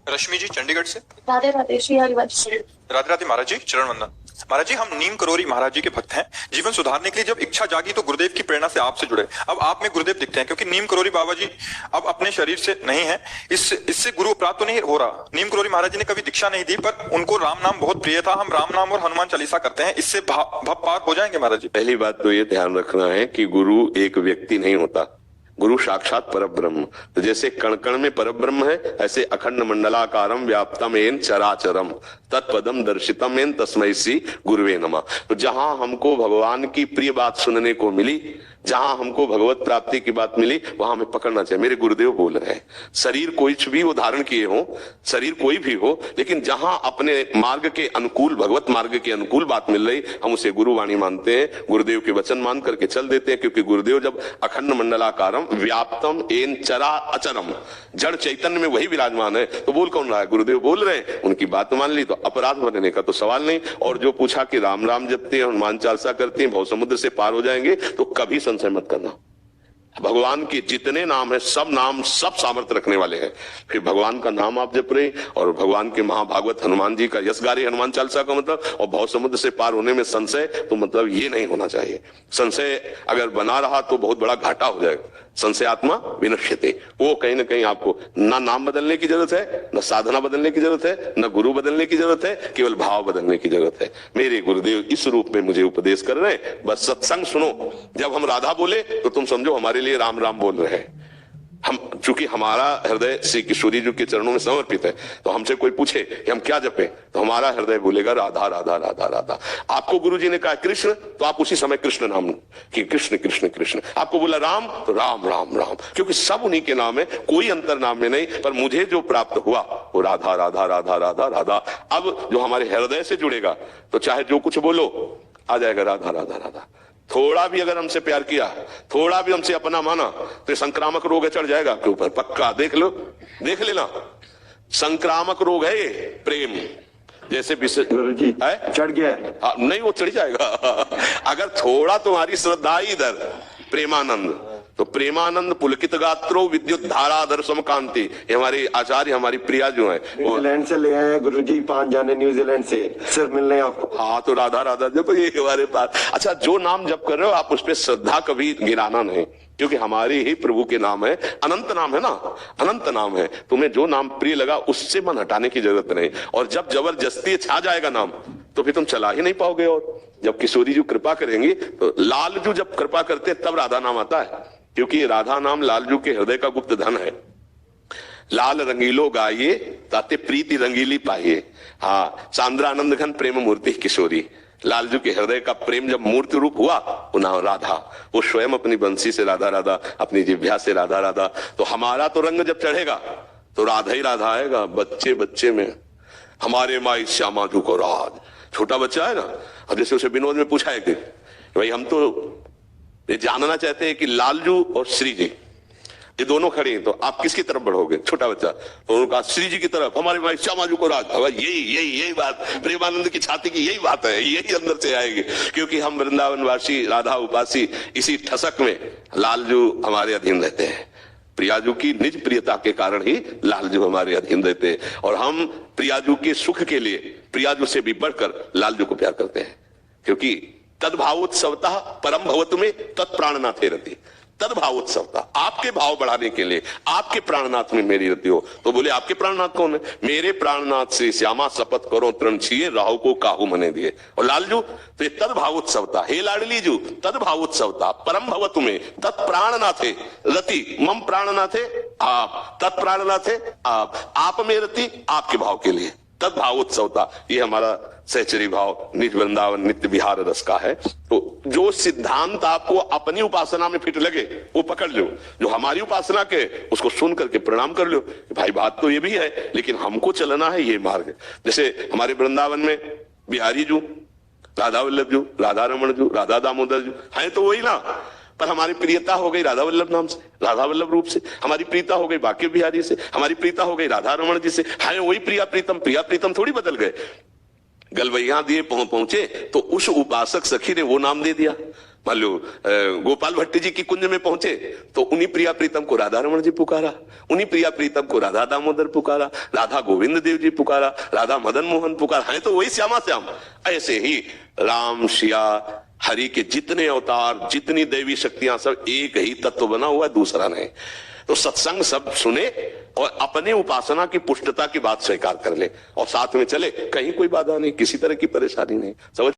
रश्मि जी चंडीगढ़ से। राधे राधे श्री हरिवंश। राधे राधे महाराज जी, चरण वंदन। महाराज जी, हम नीम करोरी महाराज जी के भक्त हैं। जीवन सुधारने के लिए जब इच्छा जागी तो गुरुदेव की प्रेरणा से आपसे जुड़े। अब आप में गुरुदेव दिखते हैं, क्योंकि नीम करोरी बाबा जी अब अपने शरीर से नहीं है। इससे गुरु प्राप्त तो नहीं हो रहा। नीम करोरी महाराज जी ने कभी दीक्षा नहीं दी, पर उनको राम नाम बहुत प्रिय था। हम राम नाम और हनुमान चालीसा करते हैं, इससे भव पार हो जाएंगे महाराज जी। पहली बात तो ये ध्यान रखना है कि गुरु एक व्यक्ति नहीं होता, गुरु साक्षात परब्रह्म। तो जैसे कण कण में परब्रह्म है, ऐसे अखंड मंडलाकारम व्याप्तम येन चराचरम तत्पदम दर्शितम येन तस्मै श्री गुरुवे नमः। तो जहां हमको भगवान की प्रिय बात सुनने को मिली, जहां हमको भगवत प्राप्ति की बात मिली, वहां हमें पकड़ना चाहिए। मेरे गुरुदेव बोल रहे हैं, शरीर कोई भी वो धारण किए हो, शरीर कोई भी हो, लेकिन जहां अपने मार्ग के अनुकूल, भगवत मार्ग के अनुकूल बात मिल रही, हम उसे गुरुवाणी मानते हैं, गुरुदेव के वचन मान करके चल देते हैं। क्योंकि गुरुदेव जब अखंड मंडलाकारम व्याप्तम एन चरा अचरम, जड़ चैतन्य में वही विराजमान है, तो बोल कौन रहा है? गुरुदेव बोल रहे हैं, उनकी बात मान ली तो अपराध बनने का तो सवाल नहीं। और जो पूछा कि राम राम जपते हैं, हनुमान चालीसा करते हैं, भव समुद्र से पार हो जाएंगे, तो कभी संशय मत करना। भगवान के जितने नाम है, सब नाम सब सामर्थ्य रखने वाले हैं। फिर भगवान का नाम आप जप रहे, और भगवान के महाभागवत हनुमान जी का यश गा रहे हनुमान चालीसा का मतलब, और भव समुद्र से पार होने में संशय, तो मतलब ये नहीं होना चाहिए। संशय अगर बना रहा तो बहुत बड़ा घाटा हो जाएगा। संशय आत्मा विनश्यते, वो कहीं ना कहीं आपको ना नाम बदलने की जरूरत है, न साधना बदलने की जरूरत है, न गुरु बदलने की जरूरत है, केवल भाव बदलने की जरूरत है। मेरे गुरुदेव इस रूप में मुझे उपदेश कर रहे हैं, बस सत्संग सुनो। जब हम राधा बोले तो तुम समझो हमारे लिए राम राम बोल रहे हैं। हम चूंकि हमारा हृदय श्री किशोरी जी के चरणों में समर्पित है, तो हमसे कोई पूछे कि हम क्या जपे, तो हमारा हृदय बोलेगा राधा राधा राधा राधा। आपको गुरुजी ने कहा कृष्ण, तो आप उसी समय कृष्ण नाम कि कृष्ण कृष्ण कृष्ण। आपको बोला राम, तो राम राम राम, क्योंकि सब उन्हीं के नाम है, कोई अंतर नाम में नहीं। पर मुझे जो प्राप्त हुआ वो राधा राधा राधा राधा राधा। अब जो हमारे हृदय से जुड़ेगा, तो चाहे जो कुछ बोलो आ जाएगा राधा राधा राधा। थोड़ा भी अगर हमसे प्यार किया, थोड़ा भी हमसे अपना माना, तो संक्रामक रोग है, चढ़ जाएगा आपके ऊपर, पक्का। देख लो, देख लेना, संक्रामक रोग है ये प्रेम। जैसे गुरुजी चढ़ गया है। हाँ, नहीं वो चढ़ जाएगा अगर थोड़ा तुम्हारी श्रद्धा इधर प्रेमानंद, तो प्रेमानंद पुलकित गात्रो विद्युत धाराधर समकांति। हमारे आचार्य, हमारी प्रिया जो है, न्यूजीलैंड से ले आए गुरुजी, 5 जाने न्यूजीलैंड से सर मिलने आपको। हाँ, तो राधा राधा जब ये हमारे पास। अच्छा, जो नाम जप कर रहे हो आप उस पर श्रद्धा कभी गिराना नहीं, क्योंकि हमारे ही प्रभु के नाम है, अनंत नाम है ना, अनंत नाम है। तुम्हें जो नाम प्रिय लगा उससे मन हटाने की जरूरत नहीं। और जब जबरदस्ती छा जाएगा नाम, तो फिर तुम चला ही नहीं पाओगे। और जब किशोरी जी कृपा करेंगी, तो लालजू जब कृपा करते तब राधा नाम आता है, क्योंकि राधा नाम लालजू के हृदय का गुप्त धन है। लाल रंगीलो गाइए ताते प्रीति रंगीली पाइए। हाँ, सांद्रानंद घन प्रेम मूर्ति किशोरी। लालजू के हृदय का प्रेम जब मूर्ति रूप हुआ, वो नाम राधा। वो स्वयं अपनी बंसी से राधा राधा, अपनी जिह्वा से राधा राधा। तो हमारा तो रंग जब चढ़ेगा तो राधा ही राधा आएगा। बच्चे बच्चे में हमारे माई श्यामा जू को राज, छोटा बच्चा है ना। अब जैसे उसे विनोद में पूछा है कि भाई हम तो ये जानना चाहते हैं कि लालजू और श्री जी ये दोनों खड़े हैं, तो आप किसकी तरफ बढ़ोगे? छोटा बच्चा, तो उन्होंने कहा श्री जी की तरफ, हमारे भाई श्यामाजू को राज। यही बात प्रेमानंद की छाती की, यही बात है, यही अंदर से आएगी। क्योंकि हम वृंदावनवासी, राधा उपासी, इसी ठसक में लालजू हमारे अधीन रहते हैं। प्रियाजू की निज प्रियता के कारण ही लालजू हमारे अधीन रहते हैं, और हम प्रियाजू के सुख के लिए प्रियाजू से भी बढ़कर लालजू को प्यार करते हैं। क्योंकि तद्भावोत्सवतः परम भवतु में तत्प्राणनाथे रति। तद्भावोत्सवता, आपके भाव बढ़ाने के लिए आपके प्राणनाथ में मेरी रति हो। तो बोले आपके प्राणनाथ कौन है? मेरे प्राणनाथ से श्यामा शपथ करो तृण छिए, राहु को काहू मने दिए। और लालजू तो ये तद्भावोत्सवता, हे लाडली जू तद्भावोत्सवता परम भवतु में तत्प्राणनाथे रति। मम प्राणनाथे आप, तत्प्राणनाथे आप में रति, आपके भाव के लिए तद्भावोत्सवता। ये हमारा सहचरी भाव निज वृंदावन नित्य विहार रस का है। तो जो सिद्धांत आपको अपनी उपासना में फिट लगे वो पकड़ लो, जो हमारी उपासना के उसको सुन करके प्रणाम कर लो। भाई बात तो ये भी है, लेकिन हमको चलना है ये मार्ग। जैसे हमारे वृंदावन में बिहारी जू, राधा वल्लभ जू, राधा रमण जू, राधा दामोदर जू है, तो वही ना। पर हमारी प्रियता हो गई राधा वल्लभ नाम से, राधा वल्लभ रूप से। हमारी प्रीता हो गई बाकी बिहारी से, हमारी प्रीता हो गई राधा रमण जी से। है वही प्रिया प्रीतम थोड़ी बदल गए। गलवैया दिए पहुंचे तो उस उपासक सखी ने वो नाम दे दिया। मान लो गोपाल भट्टी जी की कुंज में पहुंचे तो उन्हीं प्रिया प्रीतम को राधा रमण जी पुकारा, उन्हीं प्रिया प्रीतम को राधा दामोदर पुकारा, राधा गोविंद देव जी पुकारा, राधा मदन मोहन पुकारा, है तो वही श्यामा श्याम। ऐसे ही राम सिया हरि के जितने अवतार, जितनी दैवी शक्तियां, सब एक ही तत्व बना हुआ है, दूसरा नहीं। तो सत्संग सब सुने और अपने उपासना की पुष्टता की बात स्वीकार कर ले और साथ में चले, कहीं कोई बाधा नहीं, किसी तरह की परेशानी नहीं। समझ